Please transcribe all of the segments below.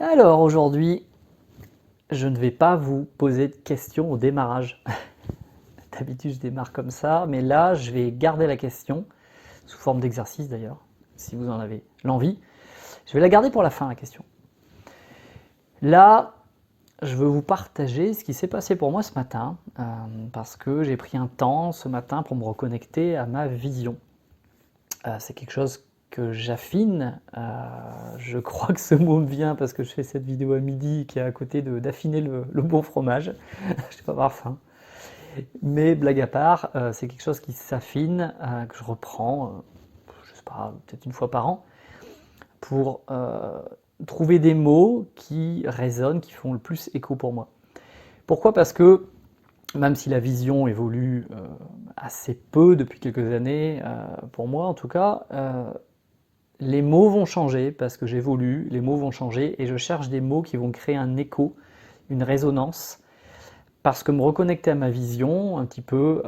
Alors aujourd'hui, je ne vais pas vous poser de questions au démarrage. D'habitude, je démarre comme ça, mais là, je vais garder la question, sous forme d'exercice d'ailleurs, si vous en avez l'envie. Je vais la garder pour la fin, la question. Là, je veux vous partager ce qui s'est passé pour moi ce matin, parce que j'ai pris un temps ce matin pour me reconnecter à ma vision. C'est quelque chose que j'affine. Je crois que ce mot me vient parce que je fais cette vidéo à midi qui est à côté d'affiner le bon fromage. Je ne vais pas avoir faim. Mais blague à part, c'est quelque chose qui s'affine, que je reprends, je sais pas, peut-être une fois par an, pour trouver des mots qui résonnent, qui font le plus écho pour moi. Pourquoi? Parce que même si la vision évolue assez peu depuis quelques années, pour moi en tout cas, les mots vont changer parce que j'évolue, les mots vont changer et je cherche des mots qui vont créer un écho, une résonance, parce que me reconnecter à ma vision un petit peu,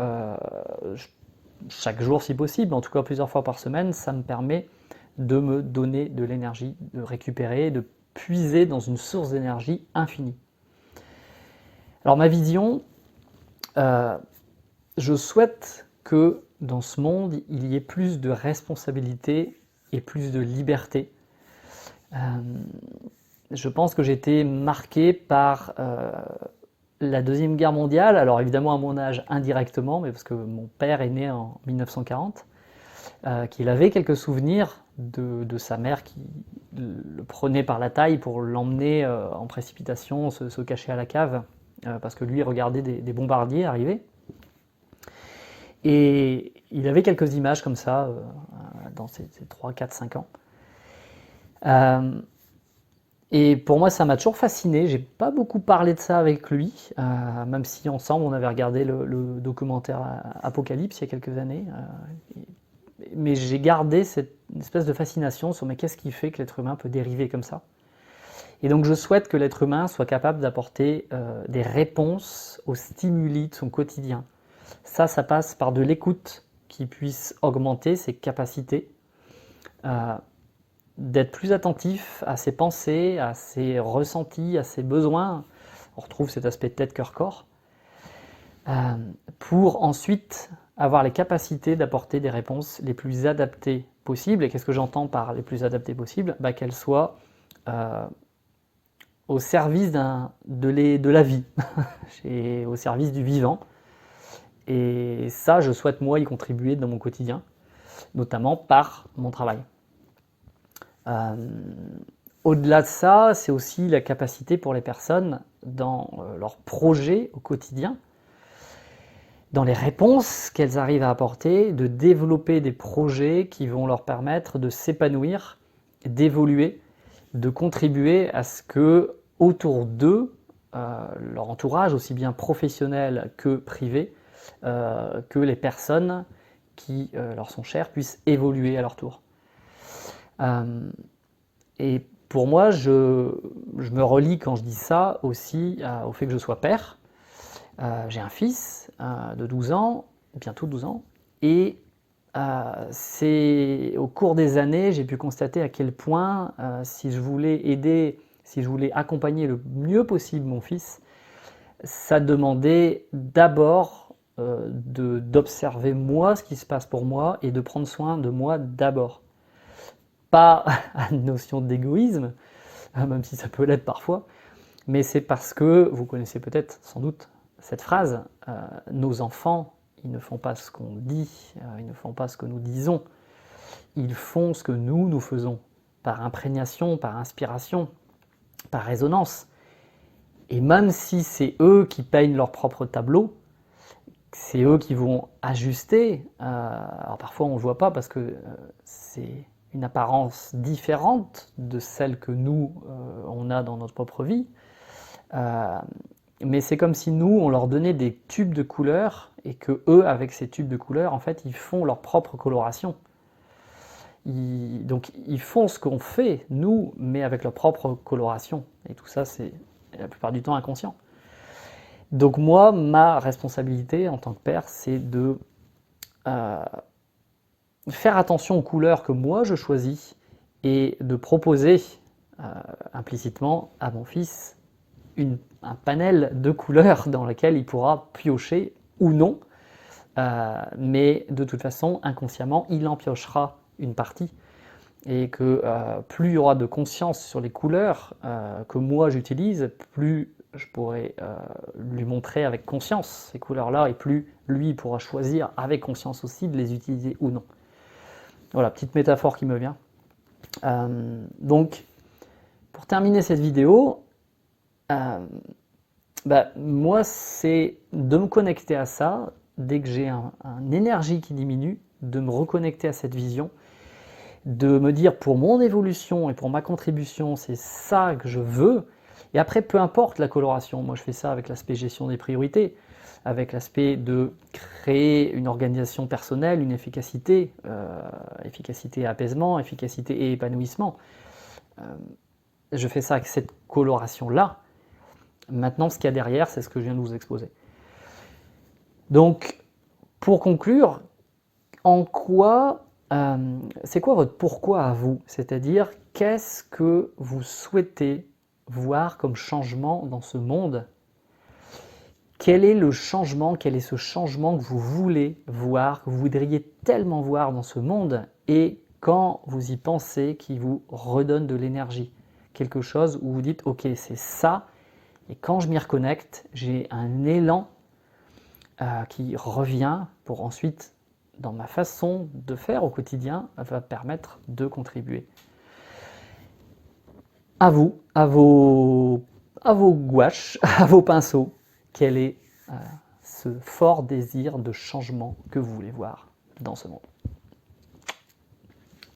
chaque jour si possible, en tout cas plusieurs fois par semaine, ça me permet de me donner de l'énergie, de récupérer, de puiser dans une source d'énergie infinie. Alors ma vision, je souhaite que dans ce monde, il y ait plus de responsabilité et plus de liberté. Je pense que j'ai été marqué par la Deuxième Guerre mondiale, alors évidemment à mon âge indirectement, mais parce que mon père est né en 1940, qu'il avait quelques souvenirs de sa mère qui le prenait par la taille pour l'emmener en précipitation, se cacher à la cave, parce que lui regardait des bombardiers arriver. Et il avait quelques images comme ça dans ses 3, 4, 5 ans. Et pour moi, ça m'a toujours fasciné. J'ai pas beaucoup parlé de ça avec lui, même si ensemble on avait regardé le documentaire Apocalypse il y a quelques années. Mais j'ai gardé cette espèce de fascination sur mais qu'est-ce qui fait que l'être humain peut dériver comme ça. Et donc je souhaite que l'être humain soit capable d'apporter des réponses aux stimuli de son quotidien. Ça passe par de l'écoute qui puisse augmenter ses capacités, d'être plus attentif à ses pensées, à ses ressentis, à ses besoins. On retrouve cet aspect tête, cœur, corps. Pour ensuite avoir les capacités d'apporter des réponses les plus adaptées possibles. Et qu'est-ce que j'entends par les plus adaptées possibles? Qu'elles soient au service de la vie, et au service du vivant. Et ça, je souhaite moi y contribuer dans mon quotidien, notamment par mon travail. Au-delà de ça, c'est aussi la capacité pour les personnes dans leurs projets au quotidien, dans les réponses qu'elles arrivent à apporter, de développer des projets qui vont leur permettre de s'épanouir, d'évoluer, de contribuer à ce que autour d'eux, leur entourage, aussi bien professionnel que privé, que les personnes qui leur sont chères puissent évoluer à leur tour. Et pour moi, je me relie quand je dis ça aussi au fait que je sois père. J'ai un fils de 12 ans, bientôt 12 ans, et c'est au cours des années, j'ai pu constater à quel point si je voulais aider, si je voulais accompagner le mieux possible mon fils, ça demandait d'abord d'observer moi ce qui se passe pour moi et de prendre soin de moi d'abord. Pas à une notion d'égoïsme, même si ça peut l'être parfois, mais c'est parce que, vous connaissez peut-être sans doute cette phrase, nos enfants, ils ne font pas ce qu'on dit, ils ne font pas ce que nous disons, ils font ce que nous faisons, par imprégnation, par inspiration, par résonance. Et même si c'est eux qui peignent leur propre tableau, c'est eux qui vont ajuster, alors parfois on ne le voit pas parce que c'est une apparence différente de celle que nous, on a dans notre propre vie, mais c'est comme si nous, on leur donnait des tubes de couleurs et que eux, avec ces tubes de couleurs, en fait, ils font leur propre coloration. Donc, ils font ce qu'on fait, nous, mais avec leur propre coloration. Et tout ça, c'est la plupart du temps inconscient. Donc moi, ma responsabilité en tant que père, c'est de faire attention aux couleurs que moi je choisis et de proposer implicitement à mon fils un panel de couleurs dans lequel il pourra piocher ou non, mais de toute façon, inconsciemment, il en piochera une partie. Et que plus il y aura de conscience sur les couleurs que moi j'utilise, plus je pourrai lui montrer avec conscience ces couleurs-là, et plus lui pourra choisir avec conscience aussi de les utiliser ou non. Voilà, petite métaphore qui me vient. Donc, pour terminer cette vidéo, moi c'est de me connecter à ça, dès que j'ai une énergie qui diminue, de me reconnecter à cette vision, de me dire pour mon évolution et pour ma contribution, c'est ça que je veux. Et après, peu importe la coloration, moi je fais ça avec l'aspect gestion des priorités, avec l'aspect de créer une organisation personnelle, une efficacité, efficacité et apaisement, efficacité et épanouissement. Je fais ça avec cette coloration-là. Maintenant, ce qu'il y a derrière, c'est ce que je viens de vous exposer. Donc, pour conclure, c'est quoi votre pourquoi à vous? C'est-à-dire, qu'est-ce que vous souhaitez voir comme changement dans ce monde? Quel est le changement, quel est ce changement que vous voulez voir, que vous voudriez tellement voir dans ce monde, et quand vous y pensez, qui vous redonne de l'énergie? Quelque chose où vous dites, ok, c'est ça, et quand je m'y reconnecte, j'ai un élan qui revient pour ensuite, dans ma façon de faire au quotidien, va permettre de contribuer. À vous, à vos gouaches, à vos pinceaux, quel est ce fort désir de changement que vous voulez voir dans ce monde.